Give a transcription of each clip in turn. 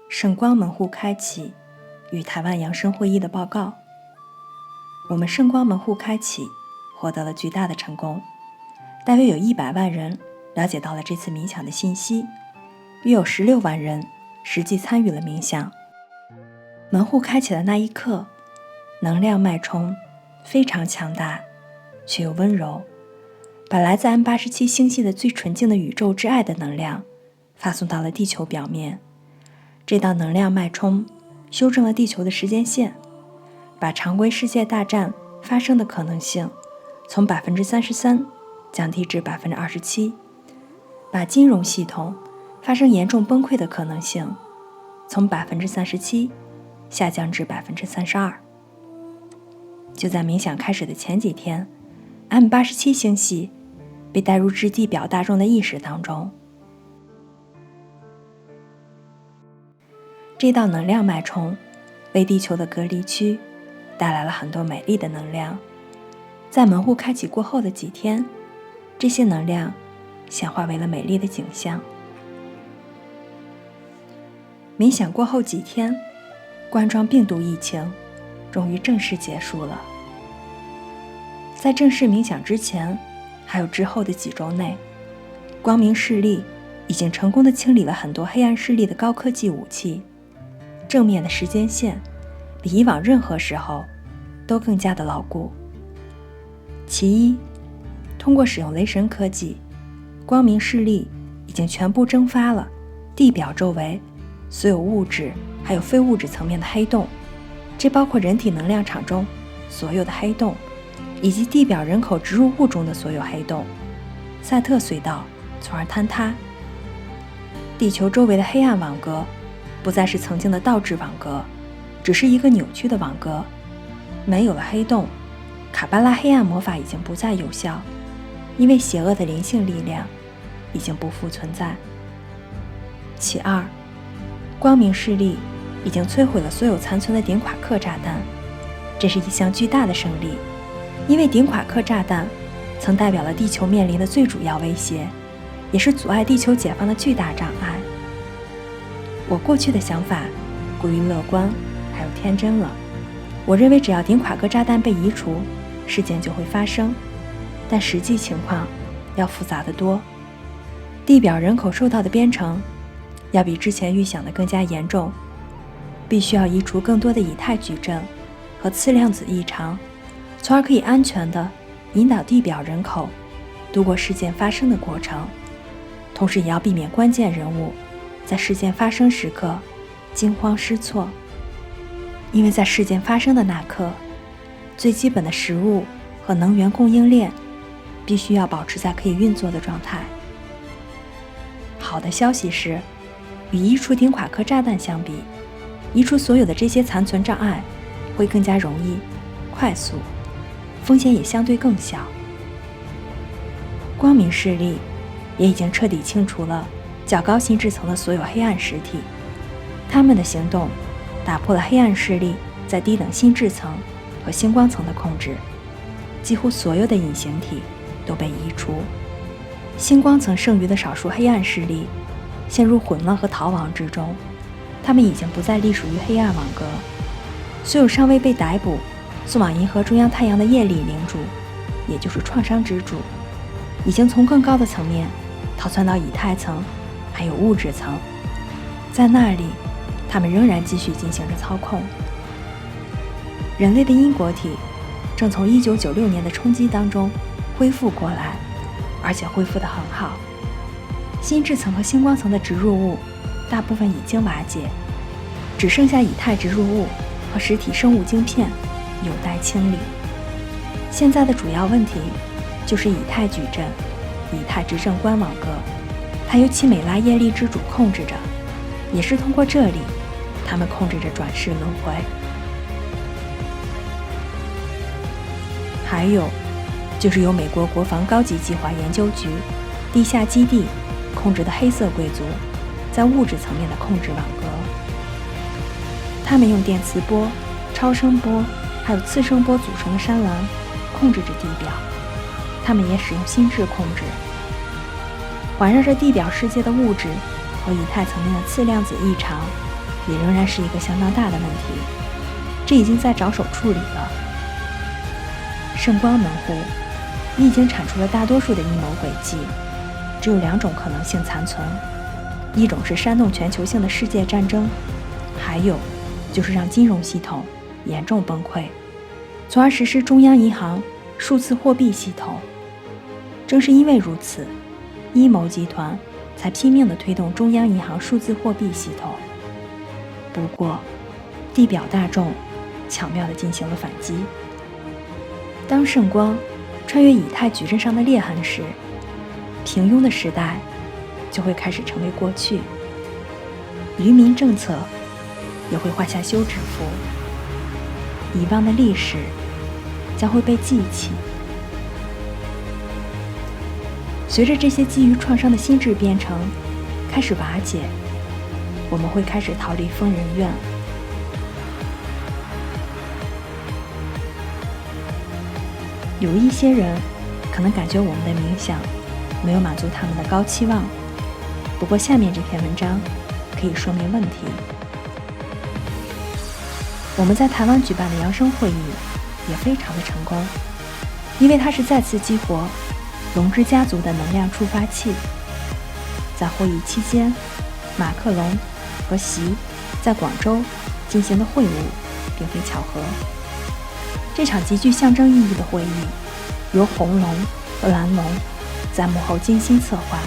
圣光门户开启与台湾扬生会议的报告。我们圣光门户开启获得了巨大的成功，大约有100万人了解到了这次冥想的信息，约有16万人实际参与了冥想。门户开启的那一刻，能量脉冲非常强大，却又温柔，把来自 M87 星系的最纯净的宇宙之爱的能量发送到了地球表面。这道能量脉冲修正了地球的时间线，把常规世界大战发生的可能性从 33% 降低至 27%， 把金融系统发生严重崩溃的可能性从 37% 下降至 32%。 就在冥想开始的前几天， M87 星系被带入至地表大众的意识当中。这道能量脉冲为地球的隔离区带来了很多美丽的能量。在门户开启过后的几天，这些能量显化为了美丽的景象。冥想过后几天，冠状病毒疫情终于正式结束了。在正式冥想之前还有之后的几周内，光明势力已经成功地清理了很多黑暗势力的高科技武器，正面的时间线比以往任何时候都更加的牢固。其一，通过使用雷神科技，光明势力已经全部蒸发了地表周围所有物质还有非物质层面的黑洞，这包括人体能量场中所有的黑洞，以及地表人口植入物中的所有黑洞，赛特隧道从而坍塌。地球周围的黑暗网格不再是曾经的倒置网格，只是一个扭曲的网格。没有了黑洞，卡巴拉黑暗魔法已经不再有效，因为邪恶的灵性力量已经不复存在。其二，光明势力已经摧毁了所有残存的顶垮克炸弹，这是一项巨大的胜利，因为顶垮克炸弹曾代表了地球面临的最主要威胁，也是阻碍地球解放的巨大障碍。我过去的想法过于乐观还有天真了，我认为只要顶垮克炸弹被移除，事件就会发生，但实际情况要复杂得多。地表人口受到的编程要比之前预想的更加严重，必须要移除更多的以太矩阵和次量子异常，从而可以安全地引导地表人口度过事件发生的过程，同时也要避免关键人物在事件发生时刻惊慌失措，因为在事件发生的那刻，最基本的食物和能源供应链必须要保持在可以运作的状态。好的消息是，与移除顶垮克炸弹相比，移除所有的这些残存障碍会更加容易、快速，风险也相对更小。光明势力也已经彻底清除了较高心智层的所有黑暗实体，他们的行动打破了黑暗势力在低等心智层和星光层的控制，几乎所有的隐形体都被移除。星光层剩余的少数黑暗势力陷入混乱和逃亡之中，他们已经不再隶属于黑暗网格。所有尚未被逮捕送往银河中央太阳的业力领主，也就是创伤之主，已经从更高的层面逃窜到以太层还有物质层，在那里他们仍然继续进行着操控。人类的因果体正从1996年的冲击当中恢复过来，而且恢复得很好。心智层和星光层的植入物大部分已经瓦解，只剩下以太植入物和实体生物晶片有待清理。现在的主要问题就是以太矩阵、以太执政官网格，它由奇美拉耶利之主控制着，也是通过这里，他们控制着转世轮回。还有就是由美国国防高级计划研究局地下基地控制的黑色贵族在物质层面的控制网格，他们用电磁波、超声波还有次声波组成的山峦控制着地表，他们也使用心智控制。环绕着地表世界的物质和以太层面的次量子异常也仍然是一个相当大的问题，这已经在着手处理了。圣光门户你已经铲除了大多数的阴谋诡计，只有2种可能性残存，一种是煽动全球性的世界战争，还有就是让金融系统严重崩溃，从而实施中央银行数字货币系统。正是因为如此，阴谋集团才拼命地推动中央银行数字货币系统。不过，地表大众巧妙地进行了反击。当圣光穿越以太矩阵上的裂痕时，平庸的时代就会开始成为过去，愚民政策也会画下休止符，遗忘的历史将会被记起。随着这些基于创伤的心智编程开始瓦解，我们会开始逃离疯人院。有一些人可能感觉我们的冥想没有满足他们的高期望，不过下面这篇文章可以说明问题。我们在台湾举办的扬声会议也非常的成功，因为它是再次激活龙之家族的能量触发器。在会议期间，马克龙和习在广州进行的会晤并非巧合。这场极具象征意义的会议由红龙和蓝龙在幕后精心策划，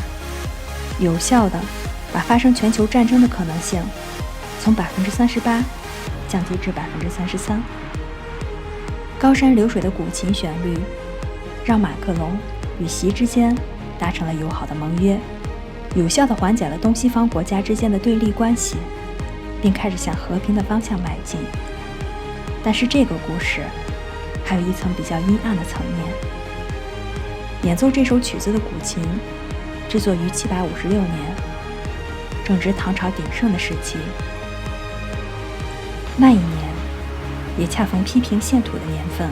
有效地把发生全球战争的可能性从38%降低至33%。高山流水的古琴旋律让马克龙与习之间达成了友好的盟约，有效地缓解了东西方国家之间的对立关系，并开始向和平的方向迈进。但是这个故事还有一层比较阴暗的层面。演奏这首曲子的古琴制作于756年，正值唐朝鼎盛的时期。那一年也恰逢批评献土的年份，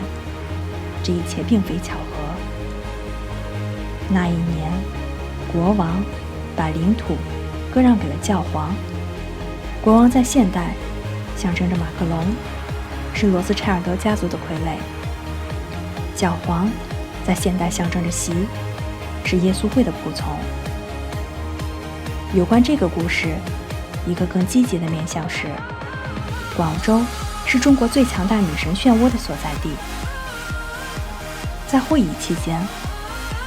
这一切并非巧合。那一年，国王把领土割让给了教皇。国王在现代象征着马克龙，是罗斯柴尔德家族的傀儡；教皇在现代象征着习，是耶稣会的仆从。有关这个故事，一个更积极的面向是，广州是中国最强大女神漩涡的所在地。在会议期间，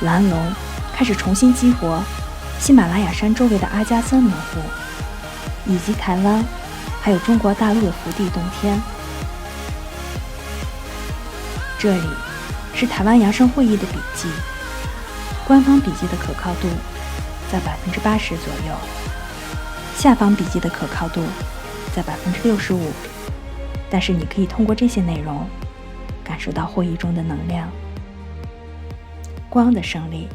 蓝龙开始重新激活喜马拉雅山周围的阿加森门户，以及台湾还有中国大陆的福地洞天。这里是台湾扬声会议的笔记，官方笔记的可靠度在80%左右，下方笔记的可靠度在65%，但是你可以通过这些内容感受到会议中的能量。光的胜利